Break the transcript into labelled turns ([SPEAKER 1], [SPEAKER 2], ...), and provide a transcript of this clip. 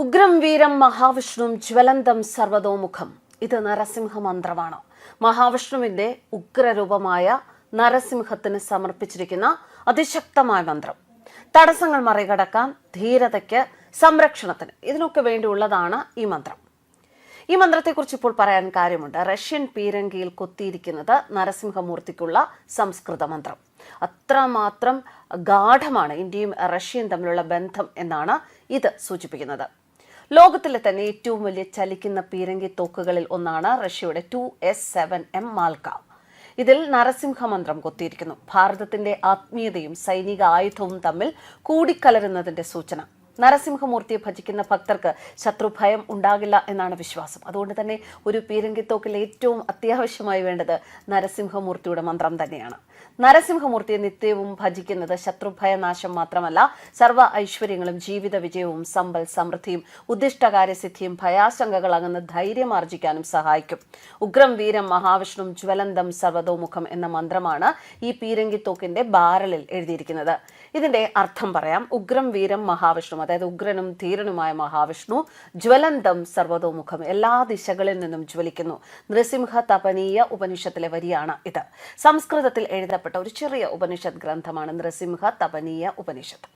[SPEAKER 1] ഉഗ്രം വീരം മഹാവിഷ്ണുവും ജ്വലന്തം സർവതോമുഖം. ഇത് നരസിംഹ മന്ത്രമാണ്. മഹാവിഷ്ണുവിന്റെ ഉഗ്രരൂപമായ നരസിംഹത്തിന് സമർപ്പിച്ചിരിക്കുന്ന അതിശക്തമായ മന്ത്രം. തടസ്സങ്ങൾ മറികടക്കാൻ, ധീരതയ്ക്ക്, സംരക്ഷണത്തിന്, ഇതിനൊക്കെ വേണ്ടിയുള്ളതാണ് ഈ മന്ത്രം. ഈ മന്ത്രത്തെക്കുറിച്ച് ഇപ്പോൾ പറയാൻ കാര്യമുണ്ട്. റഷ്യൻ പീരങ്കിയിൽ കൊത്തിയിരിക്കുന്നത് നരസിംഹമൂർത്തിക്കുള്ള സംസ്കൃത മന്ത്രം. അത്രമാത്രം ഗാഠമാണ് ഇന്ത്യയും റഷ്യയും തമ്മിലുള്ള ബന്ധം എന്നാണ് ഇത് സൂചിപ്പിക്കുന്നത്. ലോകത്തിലെ തന്നെ ഏറ്റവും വലിയ ചലിക്കുന്ന പീരങ്കി തോക്കുകളിൽ ഒന്നാണ് റഷ്യയുടെ 2S7M മാൽക്ക. ഇതിൽ നരസിംഹ മന്ത്രം കൊത്തിയിരിക്കുന്നു. ഭാരതത്തിന്റെ ആത്മീയതയും സൈനിക ആയുധവും തമ്മിൽ കൂടിക്കലരുന്നതിന്റെ സൂചന. നരസിംഹമൂർത്തിയെ ഭജിക്കുന്ന ഭക്തർക്ക് ശത്രുഭയം ഉണ്ടാകില്ല എന്നാണ് വിശ്വാസം. അതുകൊണ്ട് തന്നെ ഒരു പീരങ്കിത്തോക്കിൽ ഏറ്റവും അത്യാവശ്യമായി വേണ്ടത് നരസിംഹമൂർത്തിയുടെ മന്ത്രം തന്നെയാണ്. നരസിംഹമൂർത്തിയെ നിത്യവും ഭജിക്കുന്നത് ശത്രുഭയനാശം മാത്രമല്ല, സർവ്വ ഐശ്വര്യങ്ങളും ജീവിത വിജയവും സമ്പൽ സമൃദ്ധിയും ഉദ്ദിഷ്ടകാര്യസിദ്ധിയും ഭയാശങ്കകൾ അകന്ന് ധൈര്യം ആർജിക്കാനും സഹായിക്കും. ഉഗ്രം വീരം മഹാവിഷ്ണു ജ്വലന്തം സർവതോമുഖം എന്ന മന്ത്രമാണ് ഈ പീരങ്കിത്തോക്കിന്റെ ബാരലിൽ എഴുതിയിരിക്കുന്നത്. ഇതിന്റെ അർത്ഥം പറയാം. ഉഗ്രം വീരം മഹാവിഷ്ണു, അതായത് ഉഗ്രനും ധീരനുമായ മഹാവിഷ്ണു, ജ്വലന്തം സർവതോമുഖം, എല്ലാ ദിശകളിൽ നിന്നും ജ്വലിക്കുന്നു. നൃസിംഹ തപനീയ ഉപനിഷത്തിലെ വരിയാണ് ഇത്. സംസ്കൃതത്തിൽ എഴുതപ്പെട്ട ഒരു ചെറിയ ഉപനിഷത്ത് ഗ്രന്ഥമാണ് നൃസിംഹ തപനീയ ഉപനിഷത്ത്.